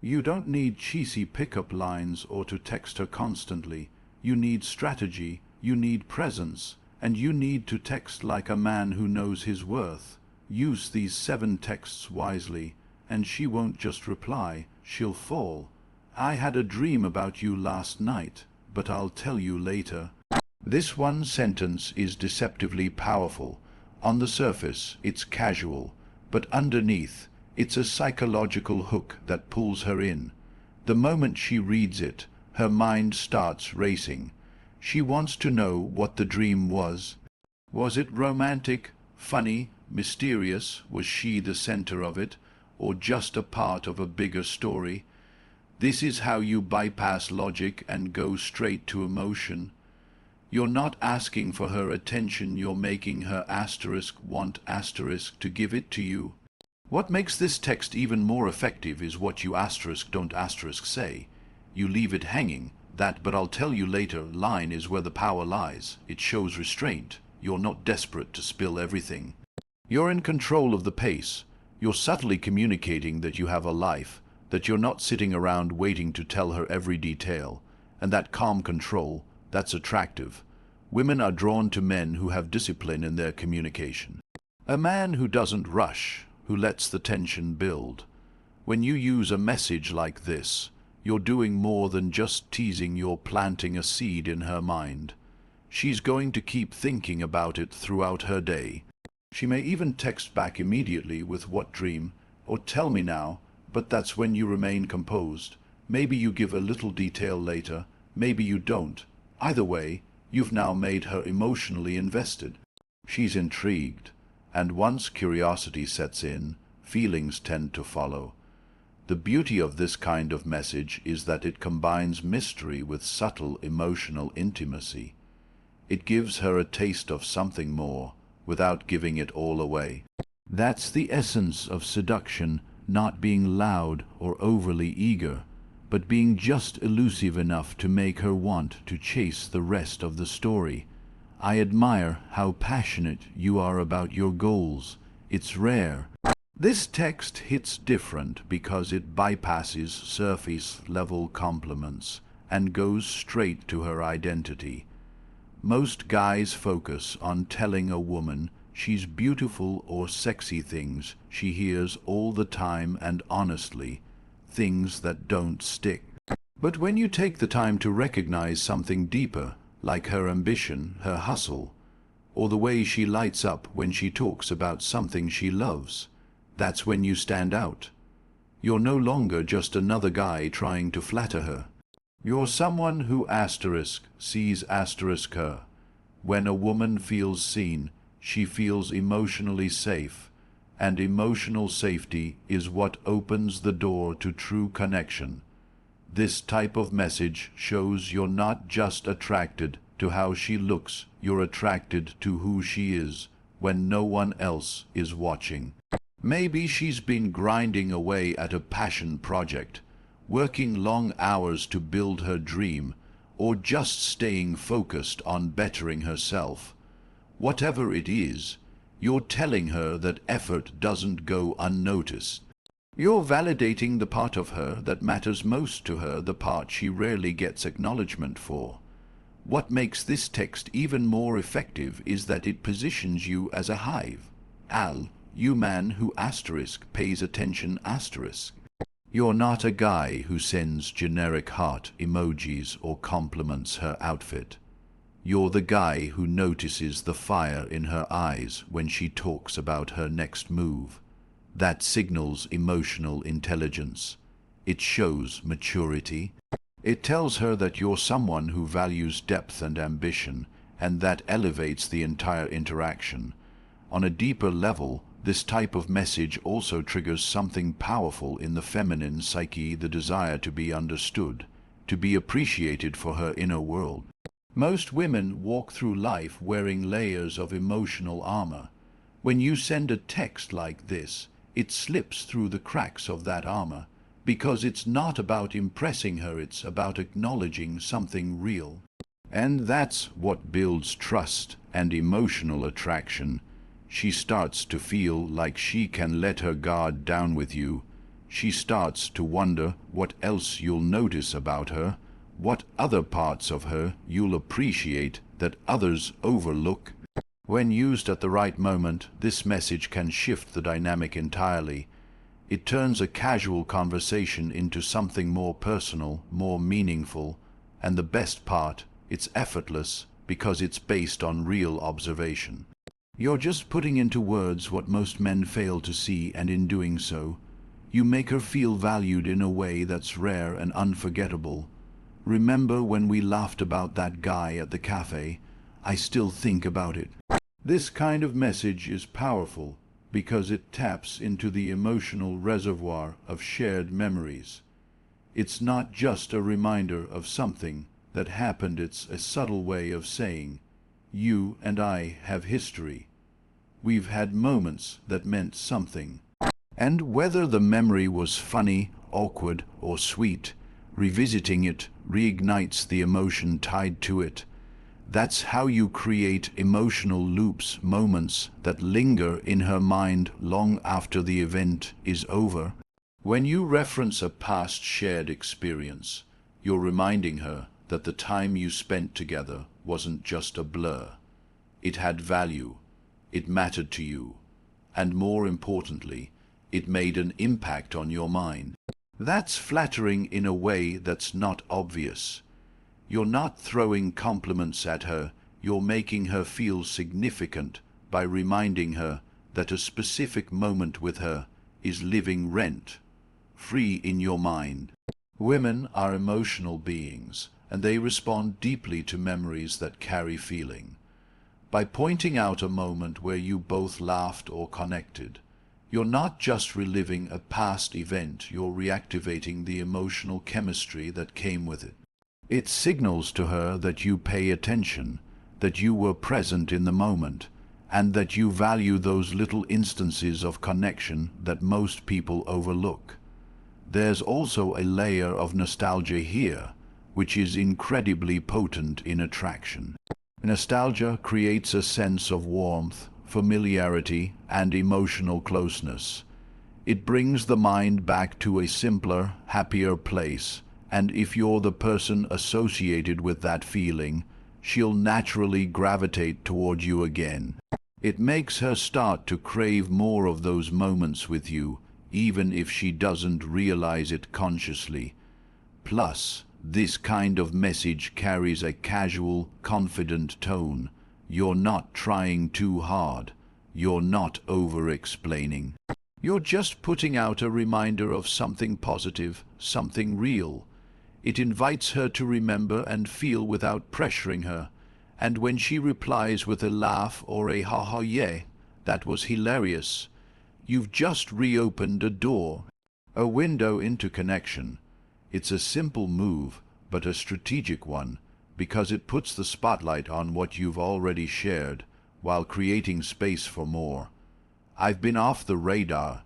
You don't need cheesy pickup lines or to text her constantly. You need strategy, you need presence, and you need to text like a man who knows his worth. Use these 7 texts wisely, and she won't just reply, she'll fall. I had a dream about you last night, but I'll tell you later. This one sentence is deceptively powerful. On the surface, it's casual, but underneath, it's a psychological hook that pulls her in. The moment she reads it, her mind starts racing. She wants to know what the dream was. Was it romantic, funny, mysterious? Was she the center of it, or just a part of a bigger story? This is how you bypass logic and go straight to emotion. You're not asking for her attention, you're making her want to give it to you. What makes this text even more effective is what you don't say. You leave it hanging. That "but I'll tell you later" line is where the power lies. It shows restraint. You're not desperate to spill everything. You're in control of the pace. You're subtly communicating that you have a life, that you're not sitting around waiting to tell her every detail. And that calm control, that's attractive. Women are drawn to men who have discipline in their communication. A man who doesn't rush, who lets the tension build. When you use a message like this, you're doing more than just teasing, you're planting a seed in her mind. She's going to keep thinking about it throughout her day. She may even text back immediately with "what dream?" or "tell me now," but that's when you remain composed. Maybe you give a little detail later, maybe you don't. Either way, you've now made her emotionally invested. She's intrigued, and once curiosity sets in, feelings tend to follow. The beauty of this kind of message is that it combines mystery with subtle emotional intimacy. It gives her a taste of something more, without giving it all away. That's the essence of seduction, not being loud or overly eager, but being just elusive enough to make her want to chase the rest of the story. I admire how passionate you are about your goals. It's rare. This text hits different because it bypasses surface-level compliments and goes straight to her identity. Most guys focus on telling a woman she's beautiful or sexy things she hears all the time and honestly, things that don't stick. But when you take the time to recognize something deeper, like her ambition, her hustle, or the way she lights up when she talks about something she loves, that's when you stand out. You're no longer just another guy trying to flatter her. You're someone who sees her. When a woman feels seen, she feels emotionally safe, and emotional safety is what opens the door to true connection. This type of message shows you're not just attracted to how she looks, you're attracted to who she is when no one else is watching. Maybe she's been grinding away at a passion project, working long hours to build her dream, or just staying focused on bettering herself. Whatever it is, you're telling her that effort doesn't go unnoticed. You're validating the part of her that matters most to her, the part she rarely gets acknowledgement for. What makes this text even more effective is that it positions you as a hive. You man who pays attention . You're not a guy who sends generic heart emojis or compliments her outfit. You're the guy who notices the fire in her eyes when she talks about her next move. That signals emotional intelligence. It shows maturity. It tells her that you're someone who values depth and ambition, and that elevates the entire interaction. On a deeper level, this type of message also triggers something powerful in the feminine psyche, the desire to be understood, to be appreciated for her inner world. Most women walk through life wearing layers of emotional armor. When you send a text like this, it slips through the cracks of that armor, because it's not about impressing her, it's about acknowledging something real. And that's what builds trust and emotional attraction. She starts to feel like she can let her guard down with you. She starts to wonder what else you'll notice about her, what other parts of her you'll appreciate that others overlook. When used at the right moment, this message can shift the dynamic entirely. It turns a casual conversation into something more personal, more meaningful, and the best part, it's effortless because it's based on real observation. You're just putting into words what most men fail to see, and in doing so, you make her feel valued in a way that's rare and unforgettable. Remember when we laughed about that guy at the cafe? I still think about it. This kind of message is powerful because it taps into the emotional reservoir of shared memories. It's not just a reminder of something that happened, it's a subtle way of saying, you and I have history. We've had moments that meant something. And whether the memory was funny, awkward, or sweet, revisiting it reignites the emotion tied to it. That's how you create emotional loops, moments that linger in her mind long after the event is over. When you reference a past shared experience, you're reminding her that the time you spent together wasn't just a blur. It had value, it mattered to you, and more importantly, it made an impact on your mind. That's flattering in a way that's not obvious. You're not throwing compliments at her, you're making her feel significant by reminding her that a specific moment with her is living rent-free in your mind. Women are emotional beings, and they respond deeply to memories that carry feeling. By pointing out a moment where you both laughed or connected, you're not just reliving a past event, you're reactivating the emotional chemistry that came with it. It signals to her that you pay attention, that you were present in the moment, and that you value those little instances of connection that most people overlook. There's also a layer of nostalgia here, which is incredibly potent in attraction. Nostalgia creates a sense of warmth, familiarity, and emotional closeness. It brings the mind back to a simpler, happier place, and if you're the person associated with that feeling, she'll naturally gravitate toward you again. It makes her start to crave more of those moments with you, even if she doesn't realize it consciously. Plus, this kind of message carries a casual, confident tone. You're not trying too hard. You're not over-explaining. You're just putting out a reminder of something positive, something real. It invites her to remember and feel without pressuring her. And when she replies with a laugh or a "ha ha yeah, that was hilarious," you've just reopened a door, a window into connection. It's a simple move, but a strategic one, because it puts the spotlight on what you've already shared, while creating space for more. I've been off the radar,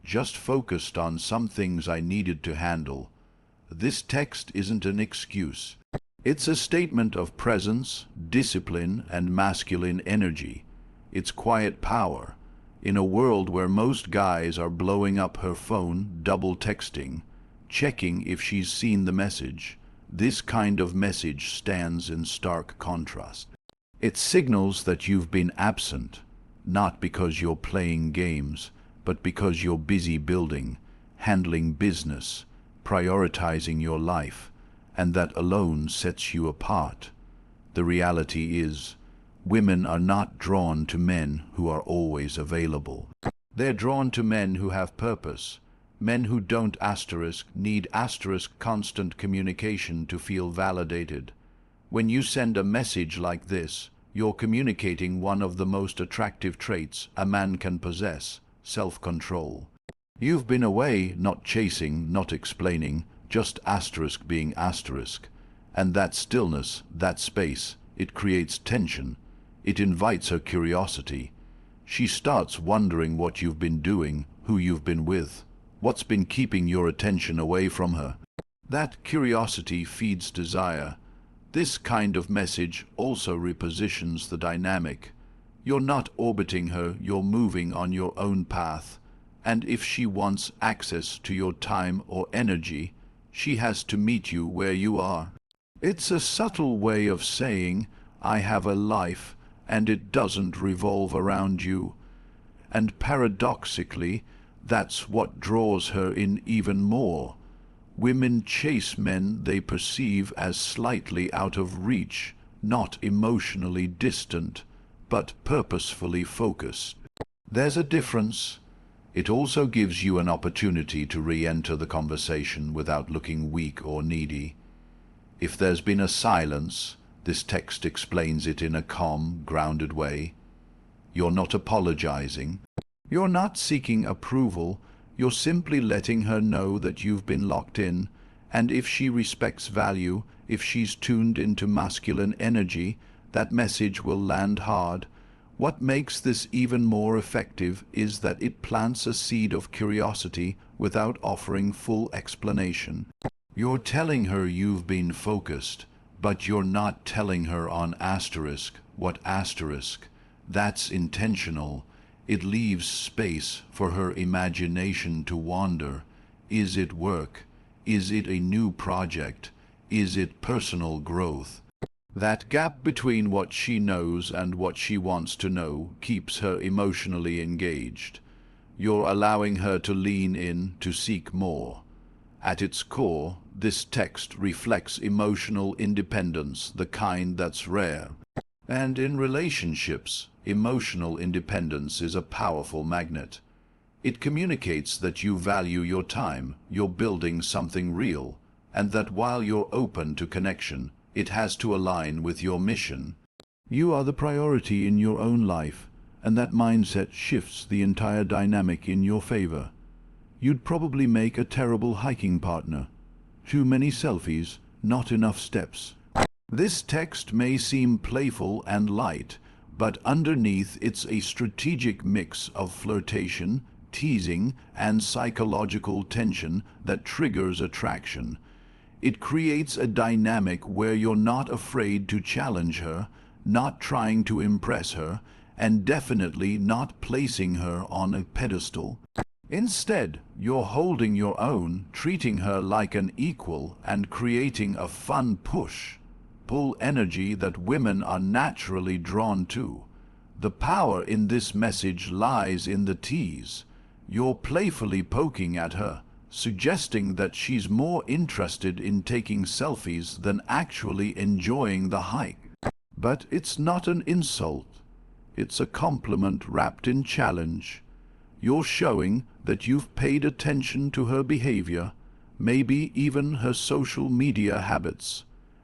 just focused on some things I needed to handle. This text isn't an excuse. It's a statement of presence, discipline, and masculine energy. It's quiet power. In a world where most guys are blowing up her phone, double texting, checking if she's seen the message, this kind of message stands in stark contrast. It signals that you've been absent, not because you're playing games, but because you're busy building, handling business, prioritizing your life, and that alone sets you apart. The reality is, women are not drawn to men who are always available. They're drawn to men who have purpose. Men who don't need constant communication to feel validated. When you send a message like this, you're communicating one of the most attractive traits a man can possess: self-control. You've been away, not chasing, not explaining, just being asterisk. And that stillness, that space, it creates tension. It invites her curiosity. She starts wondering what you've been doing, who you've been with, what's been keeping your attention away from her. That curiosity feeds desire. This kind of message also repositions the dynamic. You're not orbiting her, you're moving on your own path, and if she wants access to your time or energy, she has to meet you where you are. It's a subtle way of saying, I have a life, and it doesn't revolve around you. And paradoxically, that's what draws her in even more. Women chase men they perceive as slightly out of reach, not emotionally distant, but purposefully focused. There's a difference. It also gives you an opportunity to re-enter the conversation without looking weak or needy. If there's been a silence, this text explains it in a calm, grounded way. You're not apologizing. You're not seeking approval. You're simply letting her know that you've been locked in, and if she respects value, if she's tuned into masculine energy, that message will land hard. What makes this even more effective is that it plants a seed of curiosity without offering full explanation. You're telling her you've been focused, but you're not telling her on asterisk what asterisk. That's intentional. It leaves space for her imagination to wander. Is it work? Is it a new project? Is it personal growth? That gap between what she knows and what she wants to know keeps her emotionally engaged. You're allowing her to lean in, to seek more. At its core, this text reflects emotional independence, the kind that's rare. And in relationships, emotional independence is a powerful magnet. It communicates that you value your time, you're building something real, and that while you're open to connection, it has to align with your mission. You are the priority in your own life, and that mindset shifts the entire dynamic in your favor. You'd probably make a terrible hiking partner. Too many selfies, not enough steps. This text may seem playful and light, but underneath it's a strategic mix of flirtation, teasing, and psychological tension that triggers attraction. It creates a dynamic where you're not afraid to challenge her, not trying to impress her, and definitely not placing her on a pedestal. Instead, you're holding your own, treating her like an equal, and creating a fun pull energy that women are naturally drawn to. The power in this message lies in the tease. You're playfully poking at her, suggesting that she's more interested in taking selfies than actually enjoying the hike. But it's not an insult. It's a compliment wrapped in challenge. You're showing that you've paid attention to her behavior, maybe even her social media habits,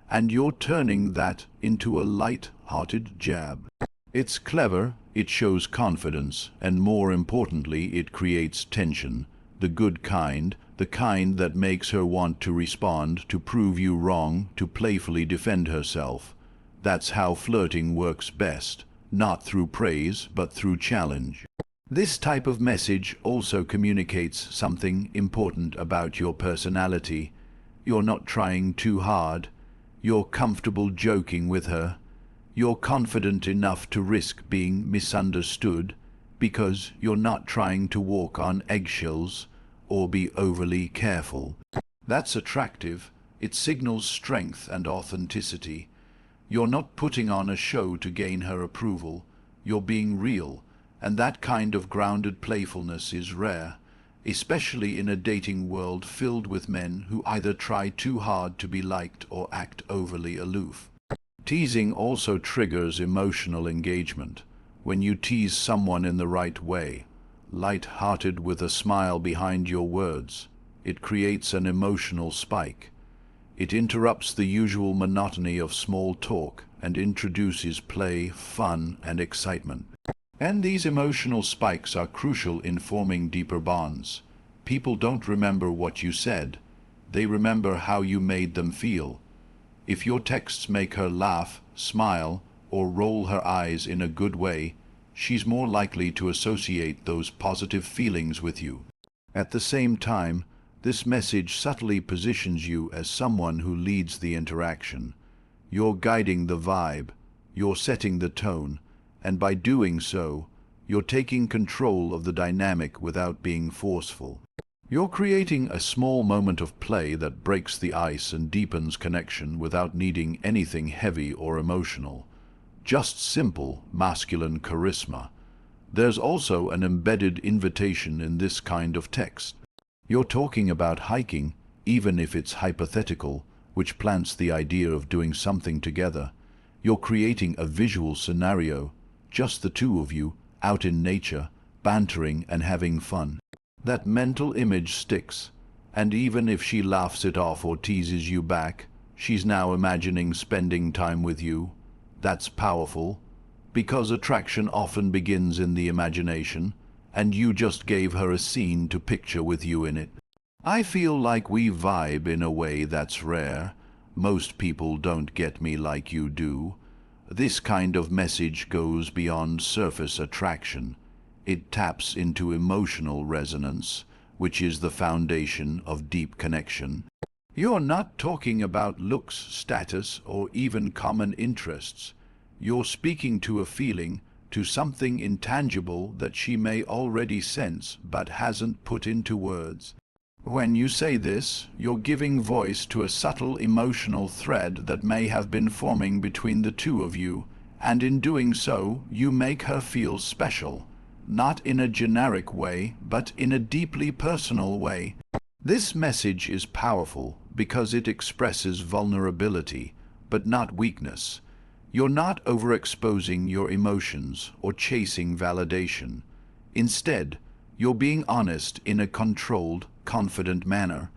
and you're turning that into a light-hearted jab. It's clever, it shows confidence, and more importantly, it creates tension. The good kind, the kind that makes her want to respond, to prove you wrong, to playfully defend herself. That's how flirting works best, not through praise, but through challenge. This type of message also communicates something important about your personality. You're not trying too hard. You're comfortable joking with her. You're confident enough to risk being misunderstood because you're not trying to walk on eggshells or be overly careful. That's attractive. It signals strength and authenticity. You're not putting on a show to gain her approval. You're being real, and that kind of grounded playfulness is rare, especially in a dating world filled with men who either try too hard to be liked or act overly aloof. Teasing also triggers emotional engagement. When you tease someone in the right way, light-hearted with a smile behind your words, it creates an emotional spike. It interrupts the usual monotony of small talk and introduces play, fun, and excitement. And these emotional spikes are crucial in forming deeper bonds. People don't remember what you said. They remember how you made them feel. If your texts make her laugh, smile, or roll her eyes in a good way, she's more likely to associate those positive feelings with you. At the same time, this message subtly positions you as someone who leads the interaction. You're guiding the vibe, you're setting the tone, and by doing so, You're taking control of the dynamic without being forceful. You're creating a small moment of play that breaks the ice and deepens connection without needing anything heavy or emotional. Just simple, masculine charisma. There's also an embedded invitation in this kind of text. You're talking about hiking, even if it's hypothetical, which plants the idea of doing something together. You're creating a visual scenario, just the two of you, out in nature, bantering and having fun. That mental image sticks, and even if she laughs it off or teases you back, she's now imagining spending time with you. That's powerful, because attraction often begins in the imagination, and you just gave her a scene to picture with you in it. I feel like we vibe in a way that's rare. Most people don't get me like you do. This kind of message goes beyond surface attraction. It taps into emotional resonance, which is the foundation of deep connection. You're not talking about looks, status, or even common interests. You're speaking to a feeling, to something intangible that she may already sense but hasn't put into words. When you say this, you're giving voice to a subtle emotional thread that may have been forming between the two of you, and in doing so, you make her feel special. Not in a generic way, but in a deeply personal way. This message is powerful because it expresses vulnerability, but not weakness. You're not overexposing your emotions or chasing validation. Instead, you're being honest in a controlled, confident manner.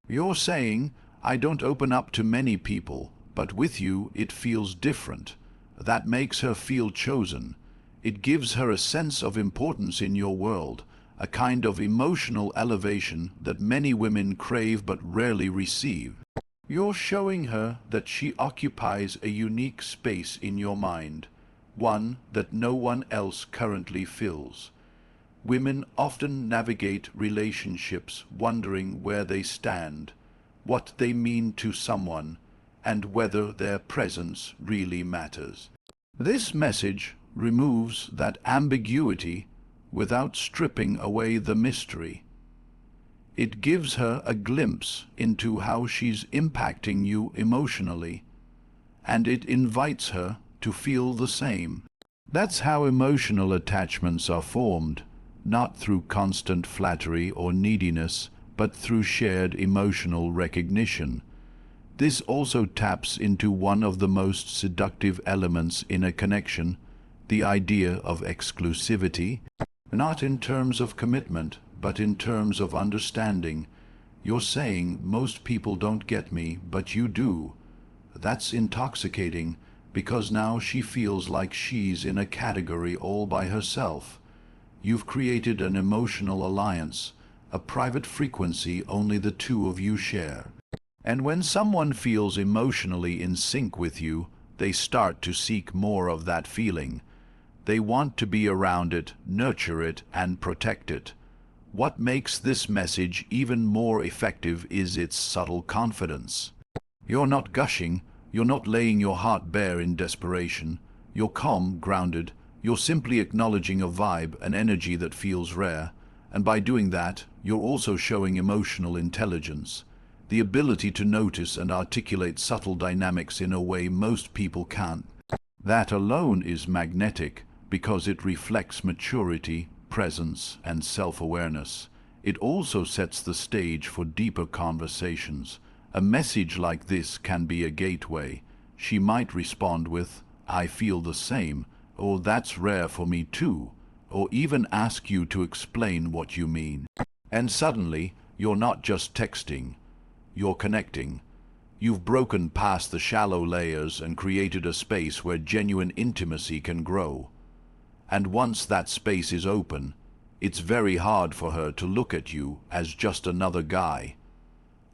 You're saying, I don't open up to many people, but with you it feels different. That makes her feel chosen. It gives her a sense of importance in your world, a kind of emotional elevation that many women crave but rarely receive. You're showing her that she occupies a unique space in your mind, one that no one else currently fills. Women often navigate relationships wondering where they stand, what they mean to someone, and whether their presence really matters. This message removes that ambiguity without stripping away the mystery. It gives her a glimpse into how she's impacting you emotionally, and it invites her to feel the same. That's how emotional attachments are formed, not through constant flattery or neediness, but through shared emotional recognition. This also taps into one of the most seductive elements in a connection, the idea of exclusivity, not in terms of commitment, but in terms of understanding. You're saying, most people don't get me, but you do. That's intoxicating, because now she feels like she's in a category all by herself. You've created an emotional alliance, a private frequency only the two of you share. And when someone feels emotionally in sync with you, they start to seek more of that feeling. They want to be around it, nurture it, and protect it. What makes this message even more effective is its subtle confidence. You're not gushing, you're not laying your heart bare in desperation. You're calm, grounded, you're simply acknowledging a vibe, an energy that feels rare, and by doing that, you're also showing emotional intelligence, the ability to notice and articulate subtle dynamics in a way most people can't. That alone is magnetic, because it reflects maturity, presence, and self-awareness. It also sets the stage for deeper conversations. A message like this can be a gateway. She might respond with, I feel the same, or that's rare for me too, or even ask you to explain what you mean. And suddenly, you're not just texting, you're connecting. You've broken past the shallow layers and created a space where genuine intimacy can grow. And once that space is open, it's very hard for her to look at you as just another guy.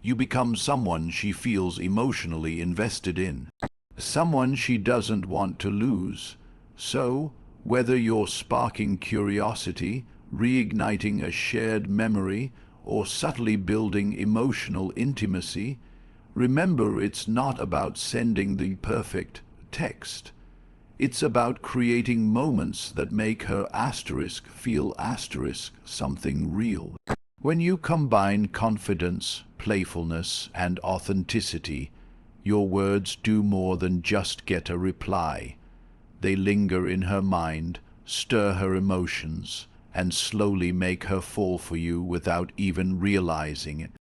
You become someone she feels emotionally invested in, someone she doesn't want to lose. So, whether you're sparking curiosity, reigniting a shared memory, or subtly building emotional intimacy, remember it's not about sending the perfect text. It's about creating moments that make her feel something real. When you combine confidence, playfulness, and authenticity, your words do more than just get a reply. They linger in her mind, stir her emotions, and slowly make her fall for you without even realizing it.